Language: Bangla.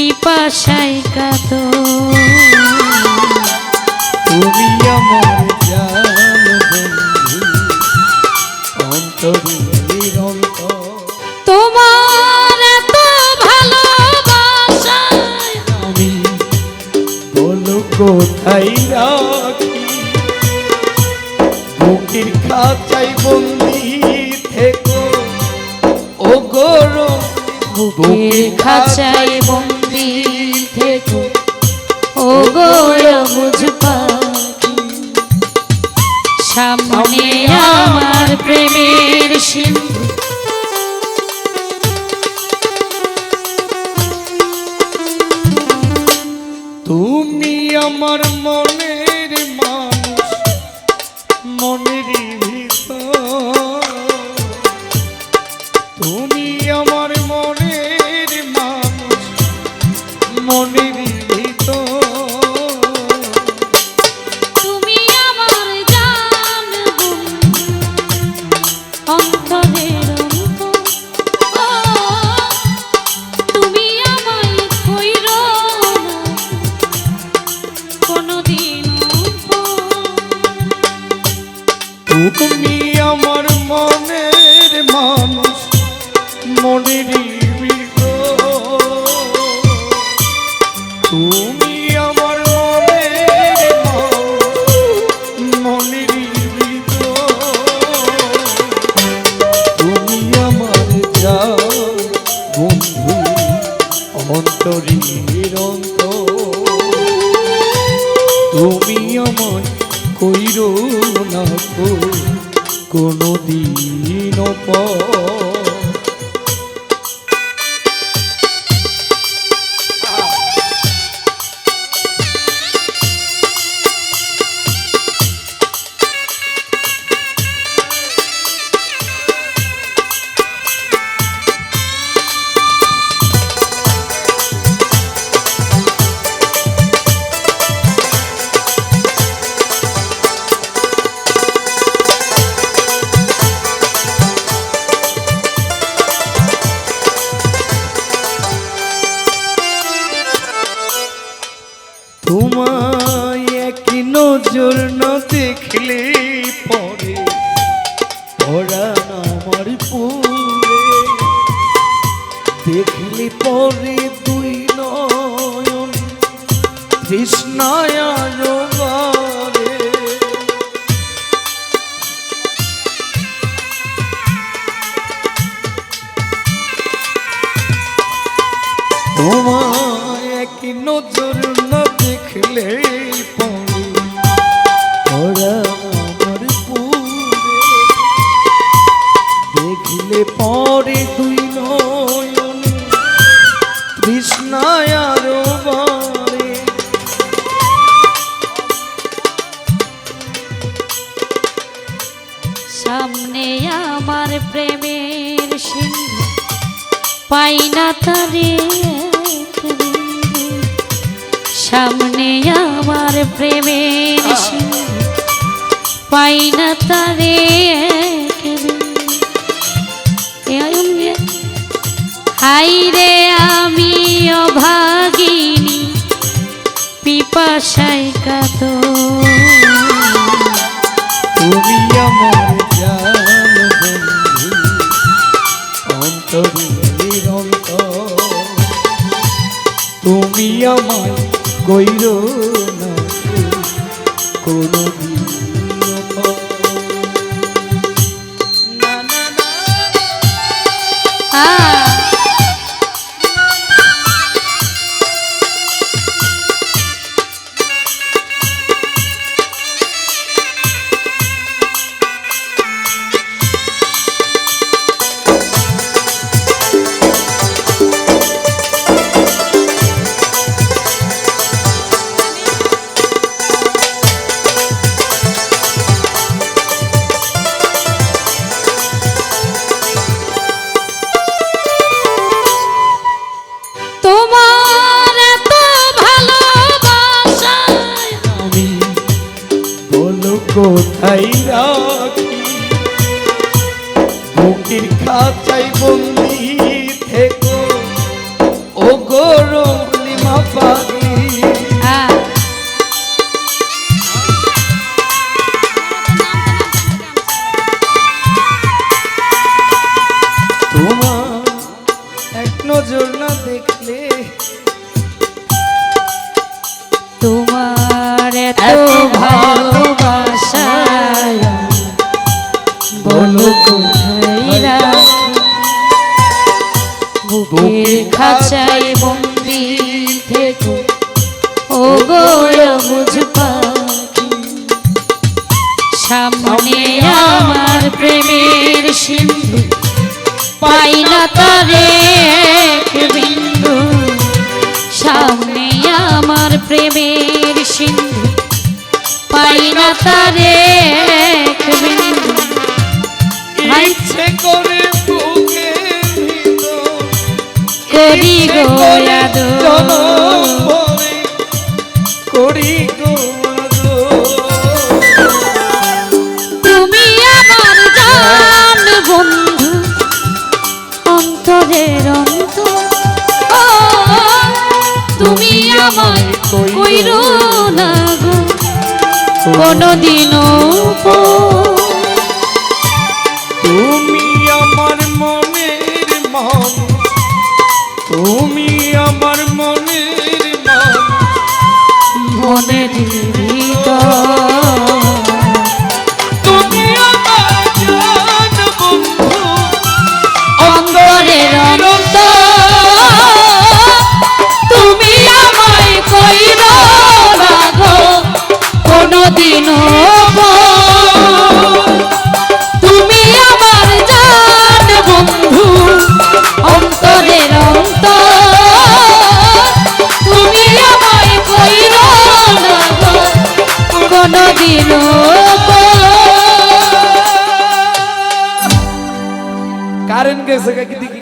পিপাসায় কাতো তুমি আমার জান বন্ধু অন্তরের অন্তর তোমার এত ভালোবাসায় আমি বলো কোথায় রাখি বুকের খাঁচায় বন্দি থেকো ও গরো বুকের খাঁচায় বন্দি থেকো ও গো বুঝ পাখি সামনে আমার প্রেমের সিন্ধু তুমি আমার মনের মানুষ মনের ভিতর তুমি আমার মনের মানুষ মনের ভিতর তুমি আমার জান অন্তরের অন্তর ও তুমি আমায় কইরো না কোনদিন তুমি আমার মনের মানুষ মনের ভিতর তুমি আমার মনের মানুষ মনের ভিতর তুমি আমার জান বন্ধু অন্তরের অন্তর তুমি আমার কইরো না কোনদিন পর তোমায় এক নজর না দেখলে পরে পরাণ আমার পুরে দেখলে পরে দুই নয়ন তৃষ্ণায় জোগারে তোমায় এক নজর না দেখলে পরে আমার পুরে দেখলে পরে দুই নয়ন তৃষ্ণায় আরো বারে সামনে আমার প্রেমের সিন্ধু পাই না তারে সামনে আমার প্রেমের সিন্ধু পাই না তারে হাই রে আমি অভাগিনী পিপাসায় কাতো তুমি আমার জান বন্ধু অন্তরের অন্তর তুমি আমায় কইরো না কোনদিন পর না না না কোথায় রাখি বুকের খাঁচায় বন্দি থেকো ও গরম পাগলি তোমার এক নজর না দেখলে তোমার এত ভালোবাসায় বলো কোথায় রাখি বুকের খাঁচায় বন্দি থেকে ও গো বুঝ পাখি সামনে আমার প্রেমের সিন্ধু পাই না তারে এক বিন্দু সামনে আমার প্রেমের সিন্ধু পাই না তারে এক বিন্দু ইচ্ছে করে বুকের ভিতর করি গো আদর জনম ভরে করি গো আদর। তুমি আমার জান বন্ধু অন্তরের অন্তর ও তুমি আমায় কইরো না গো কোনদিনও তুমি আমার মনের মান তুমি আমার মনের মান মনের হৃদয় তুমি আমার জান বন্ধু অন্তরের অন্তর তুমি আমায় কইরো না গো কোনদিনও তুমি আমার জান বন্ধু অন্তরের অন্তর তুমি আমায় কইরো না গো কোনদিনও কারেন্ট গেছে কি দেখি